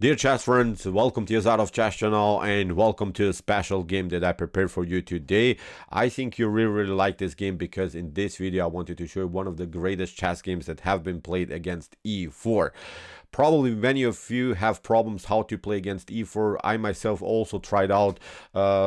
Dear chess friends, welcome to your Out of Chess channel and welcome to a special game that I prepared for you today. I think you really like this game because in this video I wanted to show you one of the greatest chess games that have been played against e4. Probably many of you have problems how to play against e4. I myself also tried out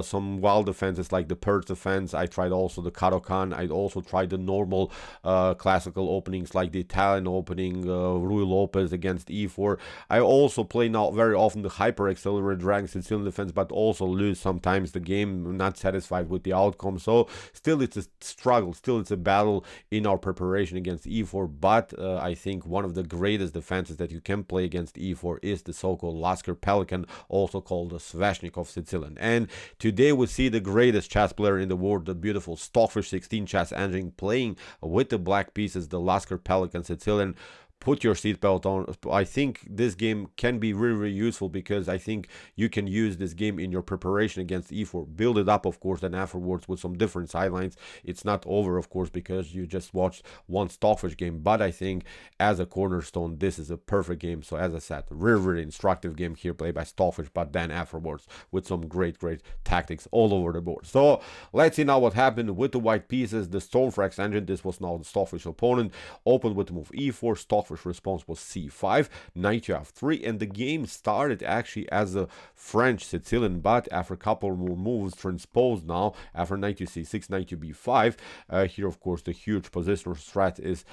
some wild defenses like the Perch defense. I tried also the Caro-Kann. I also tried the normal classical openings like the Italian opening, Rui Lopez against e4. I also play now very often the hyper accelerated rank Sicilian defense, but also lose sometimes the game. I'm not satisfied with the outcome. So still it's a struggle. Still it's a battle in our preparation against e4. But I think one of the greatest defenses that you can play against e4 is the so-called Lasker-Pelikan, also called the Sveshnikov Sicilian. And today we see the greatest chess player in the world, the beautiful Stockfish 16 chess engine, playing with the black pieces, the Lasker-Pelikan Sicilian. Put your seatbelt on. I think this game can be really useful because I think you can use this game in your preparation against e4. Build it up, of course, then afterwards with some different sidelines. It's not over, of course, because you just watched one Stockfish game. But I think as a cornerstone, this is a perfect game. So as I said, really instructive game here played by Stockfish, but then afterwards with some great tactics all over the board. So let's see now what happened with the white pieces. The Stormphrax engine, this was now the Stockfish opponent, opened with the move e4. Stockfish response was c5, knight to f3, and the game started actually as a French Sicilian, but after a couple more moves transposed now, after knight to c6, knight to b5, here of course the huge positional strat is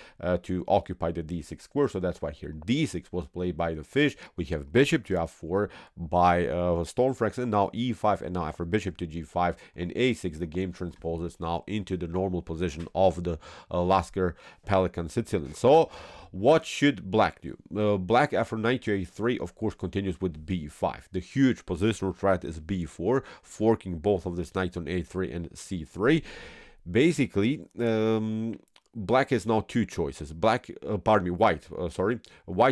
to occupy the d6 square, so that's why here d6 was played by the fish. We have bishop to f4 by Stormphrax, and now e5, and now after bishop to g5 and a6, the game transposes now into the normal position of the Lasker-Pelikan Sicilian. So what should black do? Black after knight to a3 of course continues with b5. The huge positional threat is b4, forking both of this knights on a3 and c3. Basically, black has now two choices. White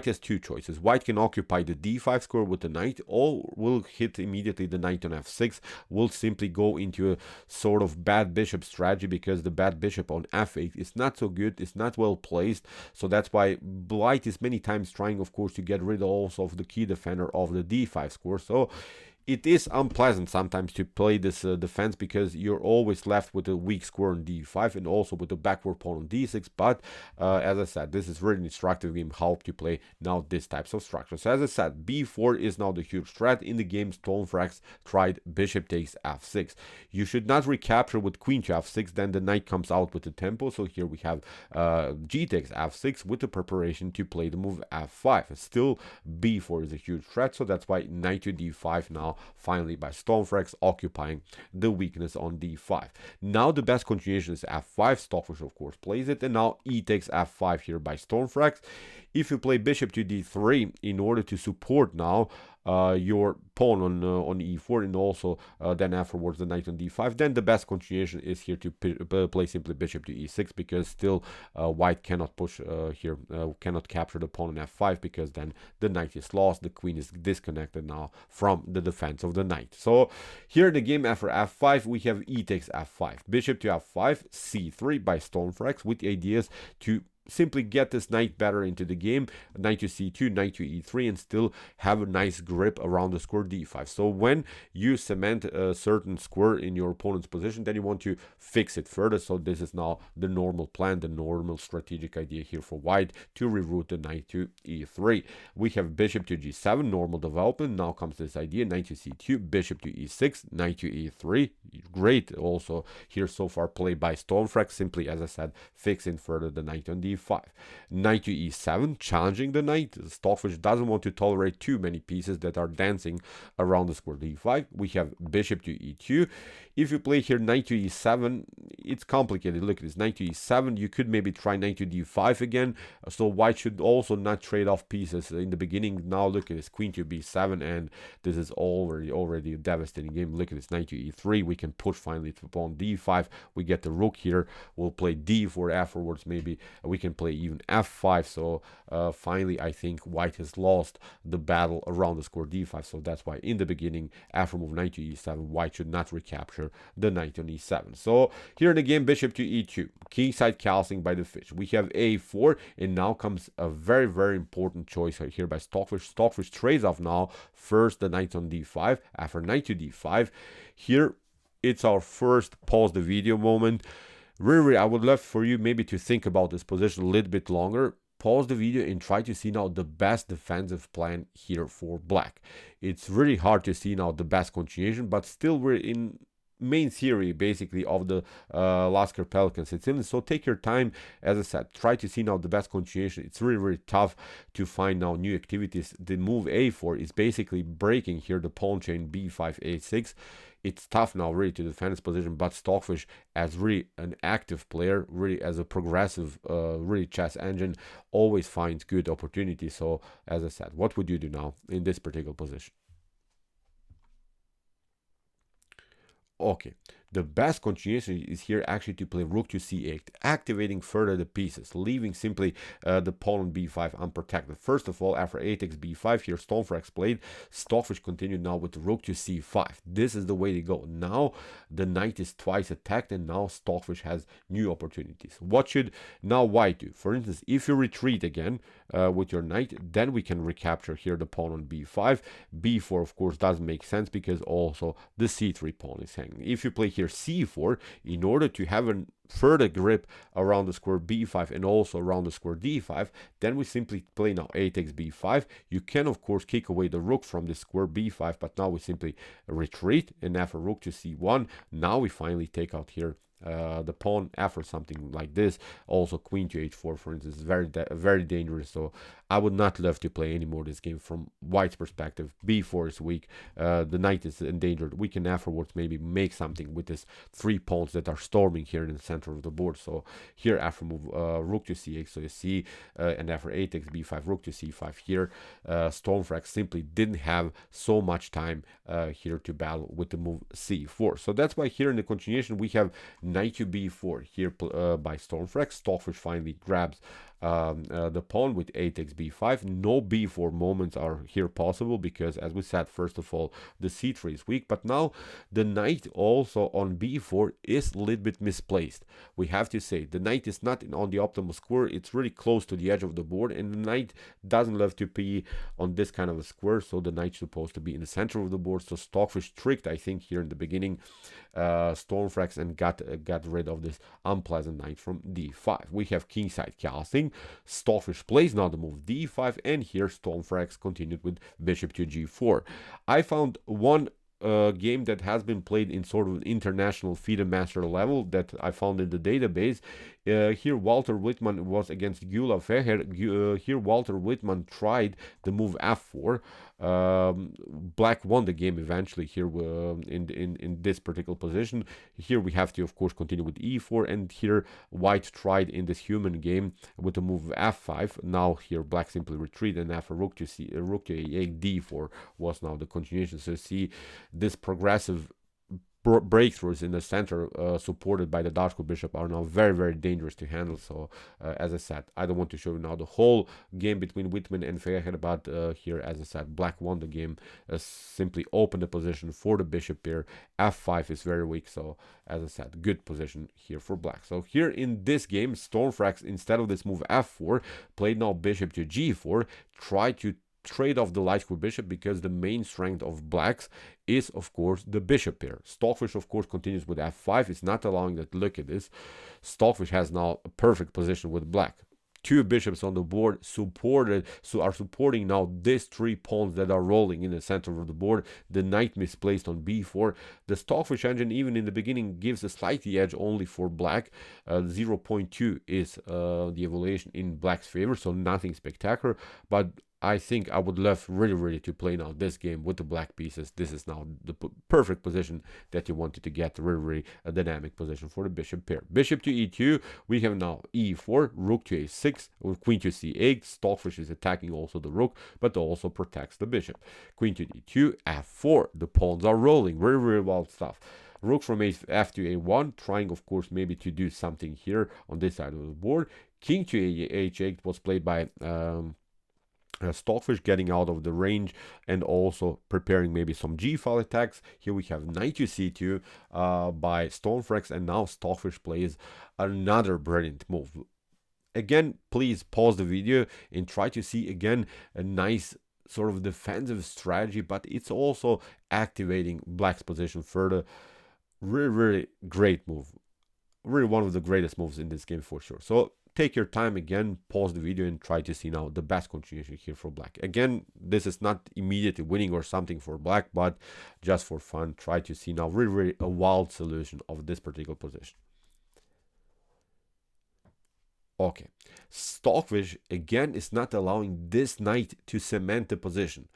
has two choices. White can occupy the d5 square with the knight, or will hit immediately the knight on f6. Will simply go into a sort of bad bishop strategy because the bad bishop on f8 is not so good, it's not well placed. So that's why white is many times trying, of course, to get rid also of the key defender of the d5 square. So it is unpleasant sometimes to play this defense because you're always left with a weak square on d5 and also with the backward pawn on d6. But as I said, this is really instructive game how to play now this types of structure. So as I said, b4 is now the huge threat in the game. Stormphrax tried bishop takes f6. You should not recapture with queen to f6, then the knight comes out with the tempo. So here we have g takes f6 with the preparation to play the move f5. Still b4 is a huge threat, so that's why knight to d5 now finally by Stormphrax, occupying the weakness on d5. Now the best continuation is f5. Stockfish of course plays it, and now e takes f5 here by Stormphrax. If you play bishop to d3 in order to support now your pawn on e4 and also then afterwards the knight on d5, then the best continuation is here to play simply bishop to e6 because still white cannot push here, cannot capture the pawn on f5 because then the knight is lost, the queen is disconnected now from the defense of the knight. So here in the game after f5 we have e takes f5, bishop to f5, c3 by Stormphrax with the ideas to simply get this knight better into the game, knight to c2, knight to e3, and still have a nice grip around the square d5. So when you cement a certain square in your opponent's position, then you want to fix it further. So this is now the normal plan, the normal strategic idea here for white to reroute the knight to e3. We have bishop to g7, normal development. Now comes this idea, knight to c2, bishop to e6, knight to e3. Great also here so far played by Stormphrax, simply as I said, fixing further the knight on d5. Knight to e7, challenging the knight. Stockfish doesn't want to tolerate too many pieces that are dancing around the square d5. We have bishop to e2. If you play here knight to e7, it's complicated. Look at this, knight to e7. You could maybe try knight to d5 again. So white should also not trade off pieces in the beginning. Now look at this, queen to b7, and this is already a devastating game. Look at this, knight to e3. We can push finally to pawn d5. We get the rook here. We'll play d4 afterwards. Maybe we can play even f5. So finally I think white has lost the battle around the square d5. So that's why in the beginning after move knight to e7 white should not recapture the knight on e7. So here in in the game, bishop to e2, kingside castling by the fish. We have a4, and now comes a very, very important choice right here by Stockfish. Stockfish trades off now. First, the knight on d5, after knight to d5. Here, it's our first pause the video moment. Really, I would love for you maybe to think about this position a little bit longer. Pause the video and try to see now the best defensive plan here for black. It's really hard to see now the best continuation, but still we're in main theory basically of the Lasker-Pelikan Sicilian. So take your time. As I said, try to see now the best continuation. It's really, really tough to find now new activities. The move a4 is basically breaking here the pawn chain b5 a6. It's tough now really to defend his position, but Stockfish, as really an active player, really as a progressive really chess engine, always finds good opportunities. So as I said, what would you do now in this particular position? Okay, the best continuation is here actually to play rook to c8, activating further the pieces, leaving simply the pawn on b5 unprotected. First of all, after a takes b5, here Stormphrax played, Stockfish continued now with the rook to c5. This is the way to go. Now the knight is twice attacked, and now Stockfish has new opportunities. What should now white do? For instance, if you retreat again with your knight, then we can recapture here the pawn on b5. b4, of course, doesn't make sense because also the c3 pawn is hanging. If you play here c4, in order to have a further grip around the square b5 and also around the square d5, then we simply play now a takes b5. You can of course kick away the rook from the square b5, but now we simply retreat, and after rook to c1, now we finally take out here the pawn after something like this. Also queen to h4, for instance, is very dangerous. So I would not love to play anymore this game from white's perspective. b4 is weak, the knight is endangered. We can afterwards maybe make something with this 3 pawns that are storming here in the center of the board. So here after move rook to c8, so you see, and after a takes b5, rook to c5 here, Stormphrax simply didn't have so much time here to battle with the move c4. So that's why here in the continuation we have knight to b4 here by Stormphrax. Stockfish finally grabs the pawn with a takes b5. No b4 moments are here possible because, as we said, first of all, the c3 is weak, but now the knight also on b4 is a little bit misplaced. We have to say the knight is not on the optimal square. It's really close to the edge of the board, and the knight doesn't love to be on this kind of a square, so the knight's supposed to be in the center of the board. So Stockfish tricked, I think, here in the beginning Stormphrax and got rid of this unpleasant knight from d5. We have kingside castling. Stockfish plays now the move d5, and here Stormphrax continued with bishop to g4. I found one game that has been played in sort of international FIDE master level that I found in the database. Here Walter Wittmann was against Gyula Feher. Here Walter Wittmann tried the move f4. Black won the game eventually here in this particular position. Here we have to of course continue with e4, and here white tried in this human game with the move f5. Now here black simply retreat, and after rook to a8, d4 was now the continuation. So you see this progressive breakthroughs in the center supported by the Darko bishop are now very, very dangerous to handle. So as I said, I don't want to show you now the whole game between Wittmann and Feher, but here, as I said, black won the game, simply opened the position for the bishop here. f5 is very weak, so as I said, good position here for black. So here in this game, Stormphrax, instead of this move f4, played now bishop to g4, tried to trade off the light square bishop because the main strength of blacks is of course the bishop pair. Stockfish of course continues with f5. It's not allowing that. Look at this. Stockfish has now a perfect position with black. 2 bishops on the board are supporting now these 3 pawns that are rolling in the center of the board. The knight misplaced on b4. The Stockfish engine even in the beginning gives a slight edge only for black. 0.2 is the evaluation in black's favor, so nothing spectacular, but I think I would love really to play now this game with the black pieces. This is now the perfect position that you wanted to get, really a dynamic position for the bishop pair. Bishop to e2, we have now e4, rook to a6, with queen to c8. Stockfish is attacking also the rook, but also protects the bishop. Queen to d2, f4, the pawns are rolling, very wild stuff. Rook from f to a1, trying of course maybe to do something here on this side of the board. King to h8 was played by Stockfish getting out of the range and also preparing maybe some G-file attacks. Here we have knight to c2 by Stormphrax, and now Stockfish plays another brilliant move. Again, please pause the video and try to see again a nice sort of defensive strategy, but it's also activating Black's position further. Really, really great move. Really one of the greatest moves in this game for sure. So take your time again, pause the video and try to see now the best continuation here for Black. Again, this is not immediately winning or something for Black, but just for fun, try to see now really, really a wild solution of this particular position. Okay, Stockfish again is not allowing this knight to cement the position.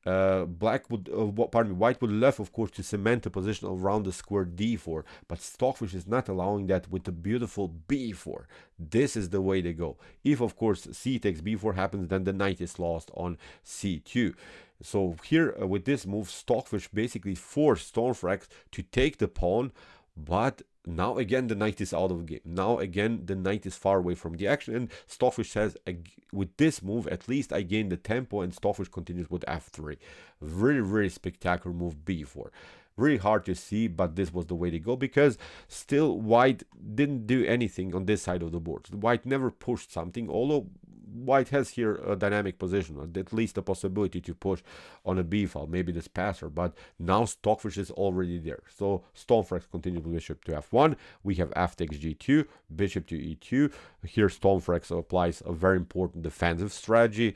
White would left, of course, to cement the position around the square d4, but Stockfish is not allowing that with the beautiful b4. This is the way to go. If, of course, c takes b4 happens, then the knight is lost on c2. So here, with this move, Stockfish basically forced Stormphrax to take the pawn, but now again the knight is out of the game. Now again the knight is far away from the action, and Stockfish says, with this move at least I gain the tempo, and Stockfish continues with f3. Really spectacular move b4. Really hard to see, but this was the way to go, because still White didn't do anything on this side of the board. White never pushed something, although White has here a dynamic position, at least a possibility to push on a b file, maybe this passer, but now Stockfish is already there. So Stormphrax continues with bishop to f1. We have f takes g2, bishop to e2. Here Stormphrax applies a very important defensive strategy,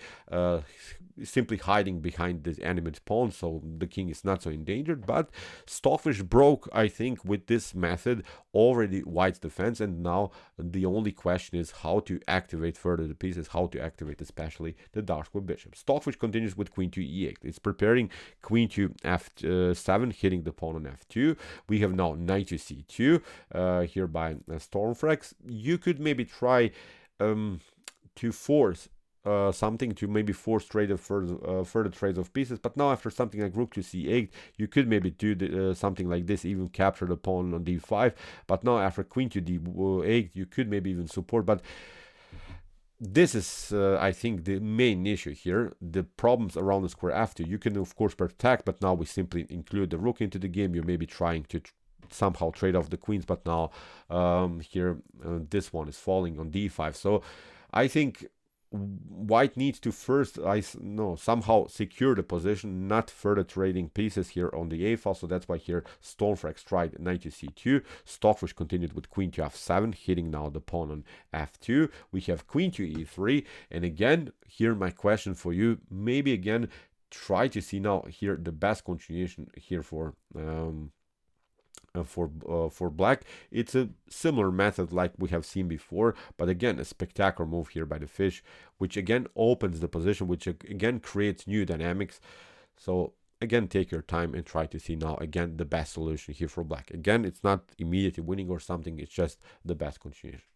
simply hiding behind the enemy's pawn, so the king is not so endangered. But Stockfish broke, I think, with this method already White's defense, and now the only question is how to activate further the pieces, how to activate especially the dark square bishop. Stockfish continues with queen to e8. It's preparing queen to f7, hitting the pawn on f2. We have now knight to c2 here by Stormphrax. You could maybe try to force something to maybe force trade of further trades of pieces, but now after something like rook to c8, you could maybe do something like this, even capture the pawn on d5. But now after queen to d8, you could maybe even support. But this is, I think, the main issue here. The problems around the square f2. You can of course protect, but now we simply include the rook into the game. You're maybe trying to somehow trade off the queens, but now here this one is falling on d5. So I think White needs to first somehow secure the position, not further trading pieces here on the a file. So that's why here Stormphrax tried knight to c2. Stockfish continued with queen to f7, hitting now the pawn on f2. We have queen to e3, and again here my question for you, maybe again try to see now here the best continuation here for Black. It's a similar method like we have seen before, but again a spectacular move here by the fish, which again opens the position, which again creates new dynamics. So again, take your time and try to see now again the best solution here for Black. Again, it's not immediately winning or something, it's just the best continuation.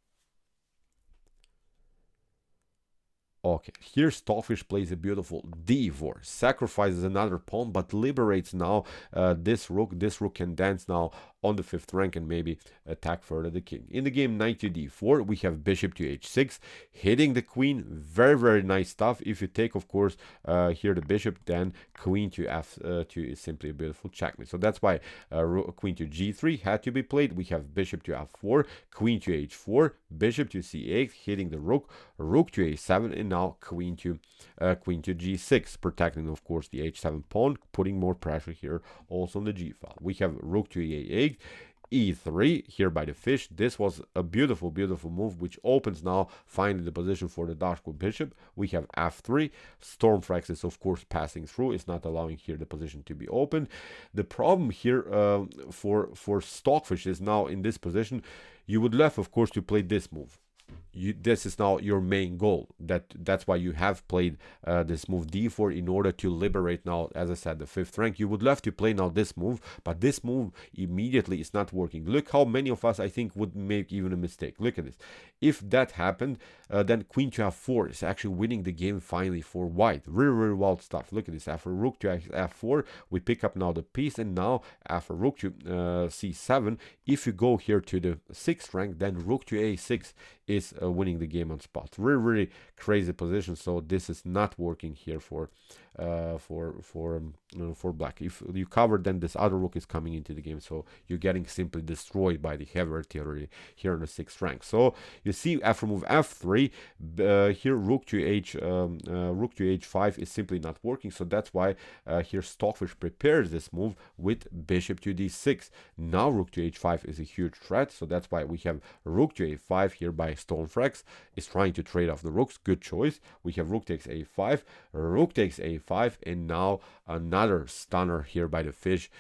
Okay, here Stockfish plays a beautiful d4, sacrifices another pawn, but liberates now this rook. This rook can dance now on the 5th rank and maybe attack further the king. In the game knight to d4, we have bishop to h6, hitting the queen. Very nice stuff. If you take, of course, here the bishop, then queen to f2 is simply a beautiful checkmate. So that's why queen to g3 had to be played. We have bishop to f4, queen to h4, bishop to c8, hitting the rook, rook to a7, and now queen to g6, protecting of course the h7 pawn, putting more pressure here also on the g file. We have rook to e8, e3 here by the fish. This was a beautiful move, which opens now finally the position for the dark square bishop. We have f3. Stormphrax is of course passing through, it's not allowing here the position to be opened. The problem here for Stockfish is now in this position, you would love of course to play this move. This is now your main goal. That's why you have played this move d4 in order to liberate now, as I said, the 5th rank. You would love to play now this move, but this move immediately is not working. Look how many of us I think would make even a mistake. Look at this. If that happened, then queen to f4 is actually winning the game finally for White. Really wild stuff. Look at this. After rook to f4, we pick up now the piece, and now after rook to c7, if you go here to the 6th rank, then rook to a6 is winning the game on spot. Really, really crazy position. So this is not working here for black. If you cover, then this other rook is coming into the game. So you're getting simply destroyed by the heavy artillery here in the 6th rank. So you see after move f3, here rook to h5 is simply not working. So that's why here Stockfish prepares this move with bishop to d6. Now rook to h5 is a huge threat. So that's why we have rook to a5 here by Stormphrax is trying to trade off the rooks. Good choice. We have rook takes a5, rook takes a5, and now another stunner here by the fish.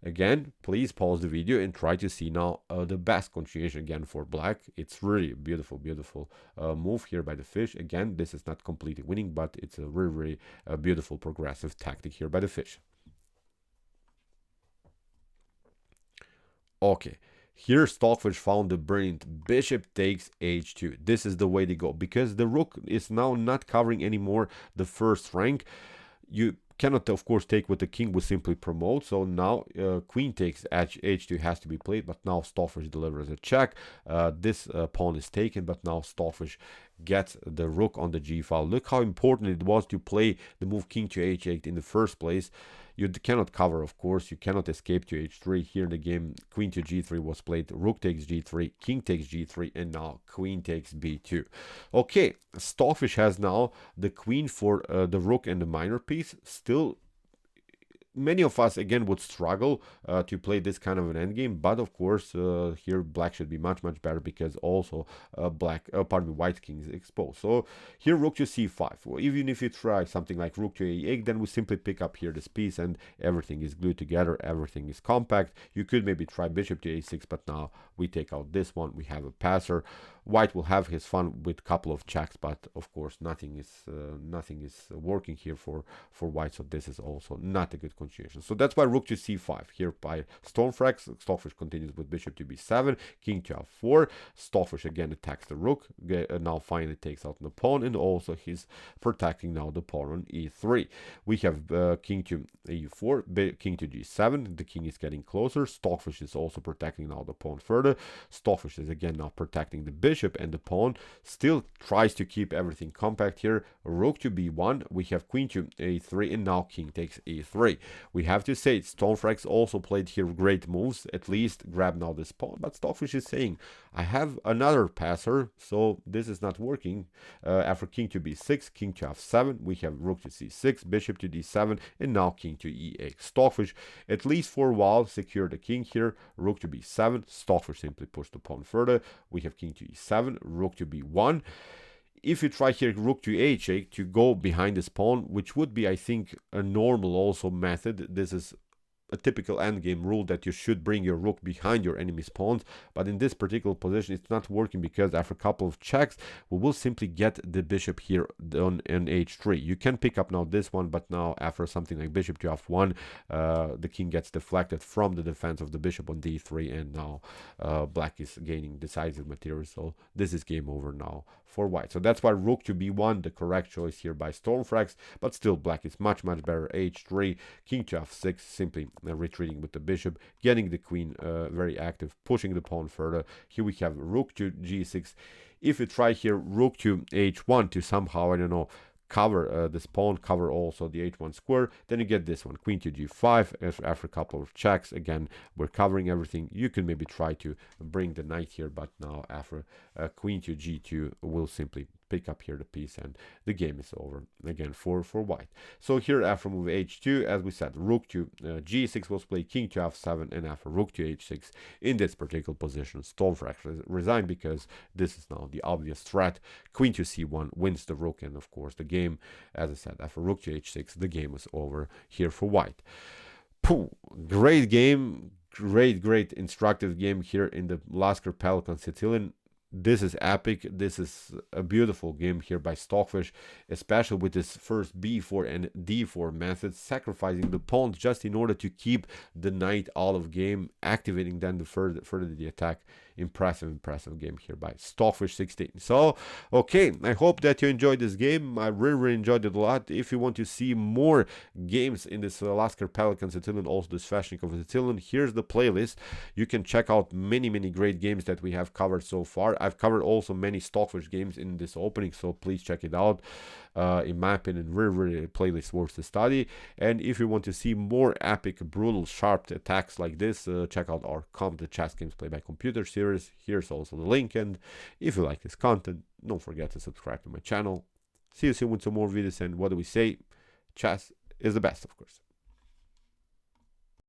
Again, please pause the video and try to see now the best continuation again for black. It's really beautiful, beautiful move here by the fish. Again, this is not completely winning, but it's a really, really beautiful progressive tactic here by the fish. Okay. Here Stockfish found the brilliant bishop takes h2. This is the way to go, because the rook is now not covering anymore the 1st rank. You cannot, of course, take what the king would simply promote. So now queen takes h2 has to be played, but now Stockfish delivers a check. This pawn is taken, but now Stockfish gets the rook on the g file. Look how important it was to play the move king to h8 in the first place. You cannot cover, of course. You cannot escape to h3. Here in the game, queen to g3 was played. Rook takes g3, king takes g3, and now queen takes b2. Okay, Stockfish has now the queen for the rook and the minor piece. Still, many of us again would struggle to play this kind of an endgame, but of course here black should be much better, because also white king is exposed. So here rook to c5. Well, even if you try something like rook to a8, then we simply pick up here this piece and everything is glued together, everything is compact. You could maybe try bishop to a6, but now we take out this one, we have a passer. White will have his fun with a couple of checks, but of course nothing is working here for white. So this is also not a good continuation. So that's why rook to c5 here by Stormphrax. Stockfish continues with bishop to b7, king to f4. Stockfish again attacks the rook. Now finally takes out the pawn, and also he's protecting now the pawn on e3. We have king to e4, king to g7. The king is getting closer. Stockfish is also protecting now the pawn further. Stockfish is again now protecting the bishop, and the pawn still tries to keep everything compact here. Rook to b1. We have queen to a3, and now king takes e3. We have to say Stormphrax also played here great moves, at least grab now this pawn, but Stockfish is saying I have another passer, so this is not working. After king to b6, king to f7, we have rook to c6, bishop to d7, and now king to e8. Stockfish, at least for a while, secure the king here. Rook to b7, Stockfish simply push the pawn further. We have king to e7, rook to b1. If you try here rook to h8 to go behind this pawn, which would be, I think, a normal also method. This is a typical endgame rule that you should bring your rook behind your enemy's pawns, but in this particular position it's not working, because after a couple of checks we will simply get the bishop here on an h3. You can pick up now this one, but now after something like bishop to f1, the king gets deflected from the defense of the bishop on d3, and now black is gaining decisive material. So this is game over now for white. So that's why rook to b1, the correct choice here by Stormphrax, but still black is much better. h3, king to f6, simply retreating with the bishop, getting the queen very active, pushing the pawn further. Here we have rook to g6. If you try here rook to h1 to somehow, I don't know, cover this pawn, cover also the h1 square, then you get this one, queen to g5. After a couple of checks, again we're covering everything. You can maybe try to bring the knight here, but now after queen to g2 will simply pick up here the piece, and the game is over again for white. So here after move h2, as we said, rook to g6 was played, king to f7, and after rook to h6 in this particular position, Stormphrax resigned, because this is now the obvious threat. Queen to c1 wins the rook, and of course the game, as I said, after rook to h6, the game is over here for white. Great game, great instructive game here in the Lasker-Pelikan Sicilian. This is epic. This is a beautiful game here by Stockfish, especially with this first b4 and d4 methods, sacrificing the pawns just in order to keep the knight out of game, activating then the further the attack impressive game here by Stockfish 16. So okay, I hope that you enjoyed this game. I really enjoyed it a lot. If you want to see more games in this Lasker-Pelikan Sicilian, also the Sveshnikov Sicilian, here's the playlist. You can check out many great games that we have covered so far. I've covered also many Stockfish games in this opening, so please check it out. In my opinion, really playlist worth the study. And if you want to see more epic, brutal, sharp attacks like this, check out our the Chess Games Play by Computer series. Here's also the link. And if you like this content, don't forget to subscribe to my channel. See you soon with some more videos. And what do we say? Chess is the best, of course.